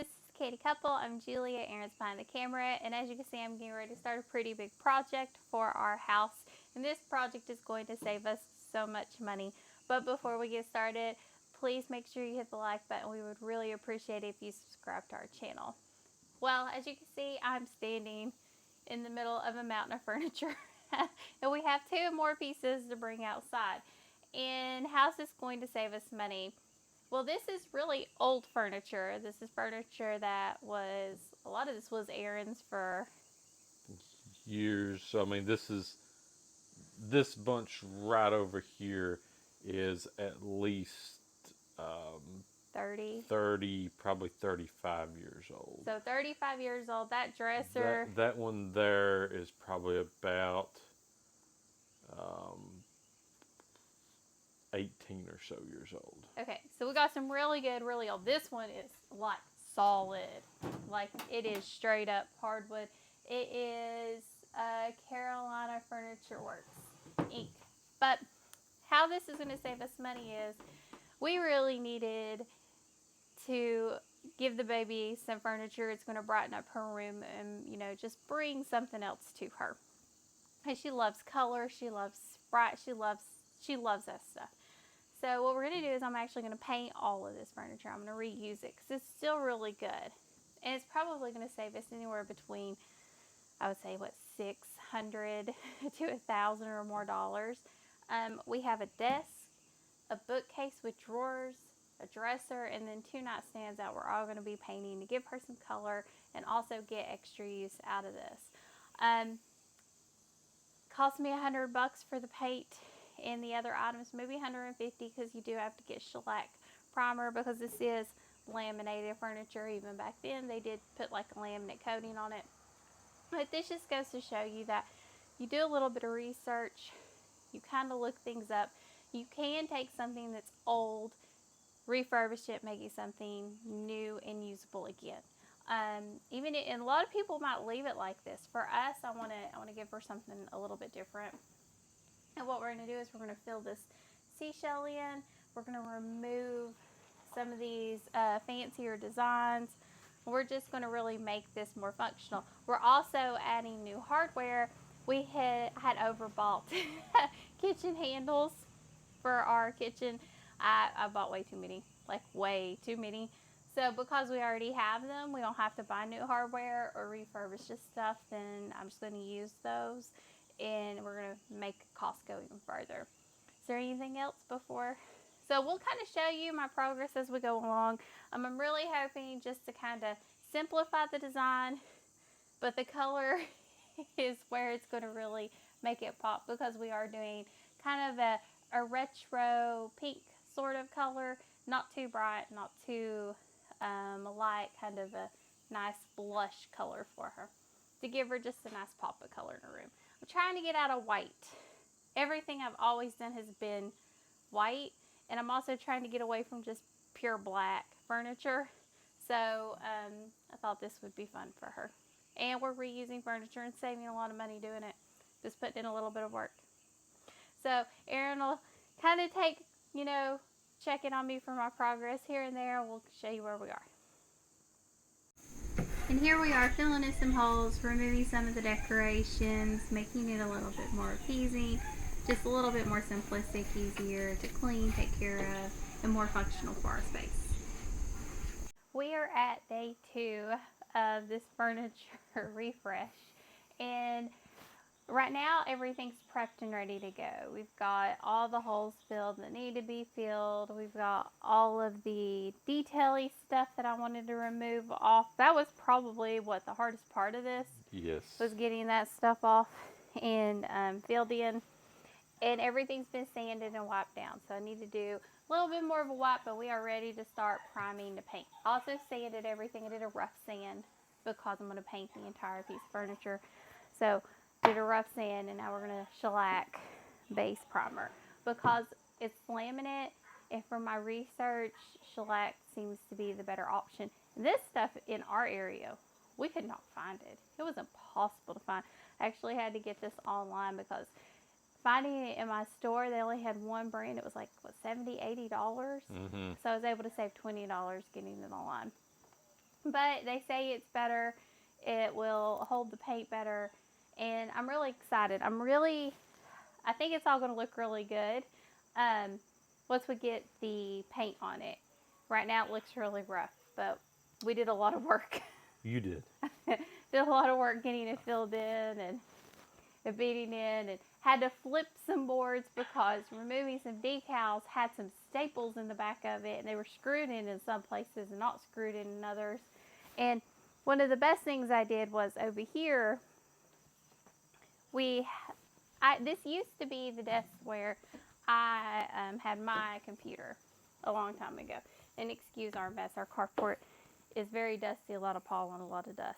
this is Canny Couple. I'm Julia, Aaron's behind the camera, and as you can see, I'm getting ready to start a pretty big project for our house, and this project is going to save us so much money. But before we get started, please make sure you hit the like button. We would really appreciate it if you subscribe to our channel. Well, as you can see, I'm standing in the middle of a mountain of furniture, and we have two more pieces to bring outside. And how's this going to save us money? Well, this is really old furniture. This is furniture that was, a lot of this was Aaron's for years. I mean, this bunch right over here is at least 30. 30, probably 35 years old. So 35 years old. That dresser. That one there is probably about 18 or so years old. Okay, so we got some really good, really old. This one is like solid. Like it is straight up hardwood. It is Carolina Furniture Works Inc. But how this is going to save us money is we really needed to give the baby some furniture. It's going to brighten up her room and, you know, just bring something else to her. And she loves color. She loves bright. She loves that stuff. So what we're going to do is I'm actually going to paint all of this furniture. I'm going to reuse it because it's still really good. And it's probably going to save us anywhere between, I would say, what, $600 to $1,000 or more dollars. We have a desk, a bookcase with drawers, a dresser, and then 2 nightstands that we're all going to be painting to give her some color and also get extra use out of this. Cost me $100 for the paint and the other items, maybe $150 because you do have to get shellac primer because this is laminated furniture. Even back then they did put like a laminate coating on it. But this just goes to show you that you do a little bit of research, you kind of look things up. You can take something that's old, refurbish it, make it something new and usable again. And a lot of people might leave it like this. For us, I want to give her something a little bit different. And what we're going to do is we're going to fill this seashell in. We're going to remove some of these fancier designs. We're just going to really make this more functional. We're also adding new hardware. We had overbought kitchen handles for our kitchen. I bought way too many, like way too many. So because we already have them, we don't have to buy new hardware or refurbish this stuff, then I'm just going to use those and we're going to make costs go even further. Is there anything else before? So we'll kind of show you my progress as we go along. I'm really hoping just to kind of simplify the design, but the color is where it's going to really make it pop because we are doing kind of a retro pink sort of color, not too bright, not too light, kind of a nice blush color for her to give her just a nice pop of color in her room. I'm trying to get out of white. Everything I've always done has been white, and I'm also trying to get away from just pure black furniture. So I thought this would be fun for her. And we're reusing furniture and saving a lot of money doing it. Just putting in a little bit of work. So Aaron will kind of take, checking on me for my progress here and there. We'll show you where we are. And here we are filling in some holes, removing some of the decorations, making it a little bit more appeasing, just a little bit more simplistic, easier to clean, take care of, and more functional for our space. We are at day 2 of this furniture refresh, and right now everything's prepped and ready to go. We've got all the holes filled that need to be filled. We've got all of the detail-y stuff that I wanted to remove off. That was probably the hardest part of this. Yes. Was getting that stuff off and filled in. And everything's been sanded and wiped down. So I need to do a little bit more of a wipe, but we are ready to start priming to paint. Also sanded everything. I did a rough sand because I'm going to paint the entire piece of furniture. So did a rough sand, and now we're going to shellac base primer because it's laminate, and from my research, shellac seems to be the better option. This stuff in our area, we could not find it. It was impossible to find. I actually had to get this online because finding it in my store, they only had one brand. It was like, $70, $80? So I was able to save $20 getting it online. but they say it's better. It will hold the paint better, and I'm really excited. I think it's all going to look really good um, once we get the paint on it. Right now it looks really rough, but we did a lot of work. You did. Did a lot of work getting it filled in and beating in, and had to flip some boards because removing some decals had some staples in the back of it, and they were screwed in some places and not screwed in others. And one of the best things I did was over here, we this used to be the desk where I had my computer a long time ago. And excuse our mess, our carport is very dusty, a lot of pollen, a lot of dust.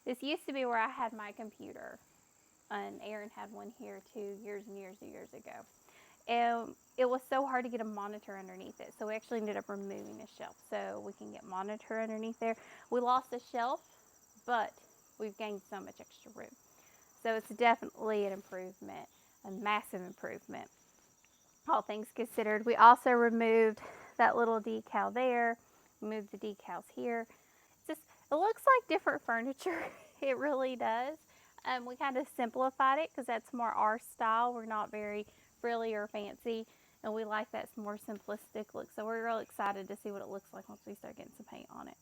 This used to be where I had my computer, and Aaron had one here too, years and years and years ago. And it was so hard to get a monitor underneath it, so we actually ended up removing a shelf so we can get monitor underneath there. We lost a shelf, but we've gained so much extra room. So it's definitely an improvement, a massive improvement, all things considered. We also removed that little decal there, moved the decals here. It looks like different furniture. It really does. We kind of simplified it because that's more our style. We're not very frilly or fancy, and we like that more simplistic look. So we're real excited to see what it looks like once we start getting some paint on it.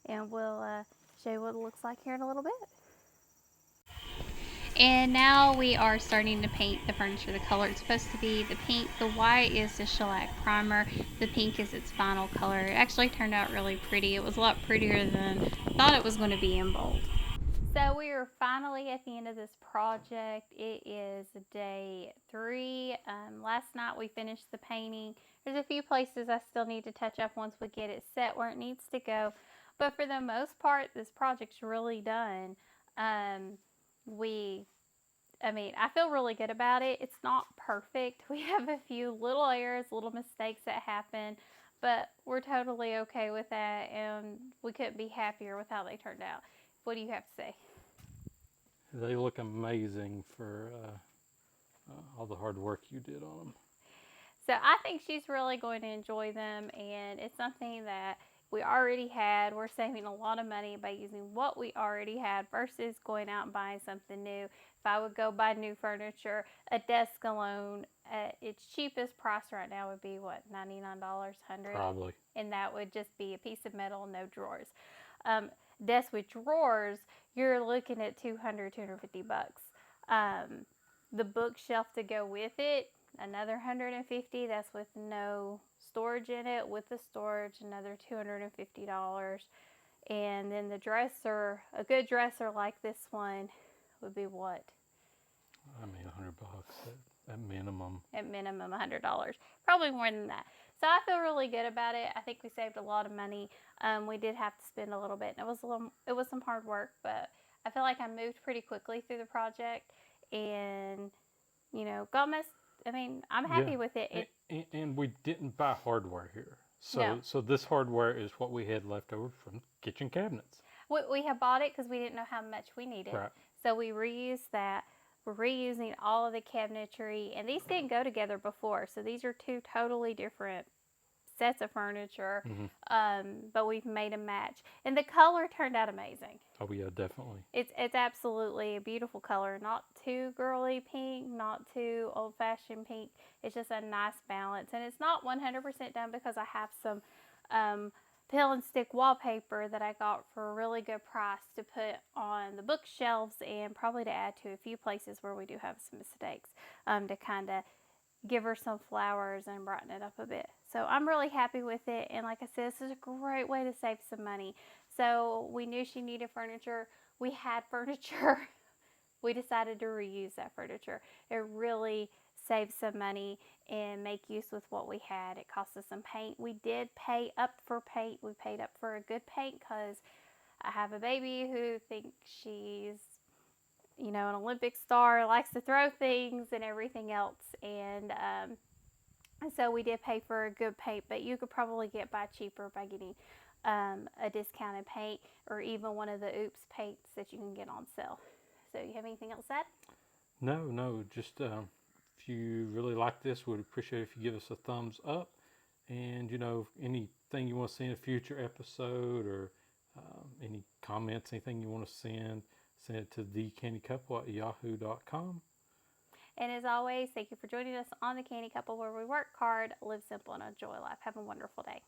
And we'll show you what it looks like here in a little bit. And now we are starting to paint the furniture. The color it's supposed to be the pink. The white is the shellac primer. The pink is its final color. It actually turned out really pretty. It was a lot prettier than I thought it was going to be in bold. So we are finally at the end of this project. It is day 3. Last night we finished the painting. There's a few places I still need to touch up once we get it set where it needs to go. But for the most part, this project's really done. I feel really good about it. It's not perfect. We have a few little errors, little mistakes that happen, but we're totally okay with that, and we couldn't be happier with how they turned out. What do you have to say? They look amazing for all the hard work you did on them. So I think she's really going to enjoy them, and it's something that we already had. We're saving a lot of money by using what we already had versus going out and buying something new. If I would go buy new furniture, a desk alone at its cheapest price right now would be what, $99, $100? Probably. And that would just be a piece of metal, no drawers. Desk with drawers, you're looking at $200, $250. The bookshelf to go with it, another $150. That's with no storage in it. With the storage, another $250. And then the dresser, a good dresser like this one would be what? I mean, $100 at minimum. At minimum, $100. Probably more than that. So I feel really good about it. I think we saved a lot of money. We did have to spend a little bit, and it was some hard work, but I feel like I moved pretty quickly through the project, and I'm happy with it. And we didn't buy hardware here. No. So this hardware is what we had left over from kitchen cabinets. We have bought it because we didn't know how much we needed. Right. So we reused that. We're reusing all of the cabinetry, and these didn't go together before. So these are 2 totally different sets of furniture, but we've made a match. And the color turned out amazing. Oh yeah, definitely. It's absolutely a beautiful color. Not too girly pink, not too old-fashioned pink. It's just a nice balance. And it's not 100% done because I have some peel and stick wallpaper that I got for a really good price to put on the bookshelves and probably to add to a few places where we do have some mistakes, to kind of give her some flowers and brighten it up a bit. So I'm really happy with it, and like I said, this is a great way to save some money. So we knew she needed furniture. We had furniture. We decided to reuse that furniture. It really saved some money and make use with what we had. It cost us some paint. We did pay up for paint. We paid up for a good paint because I have a baby who thinks she's an Olympic star, likes to throw things and everything else. And so we did pay for a good paint, but you could probably get by cheaper by getting a discounted paint or even one of the Oops paints that you can get on sale. So you have anything else to add? No, just if you really like this, we'd appreciate if you give us a thumbs up And, anything you want to see in a future episode, or any comments, anything you want to send it to thecannycouple@yahoo.com. And as always, thank you for joining us on the Canny Couple, where we work hard, live simple, and enjoy life. Have a wonderful day.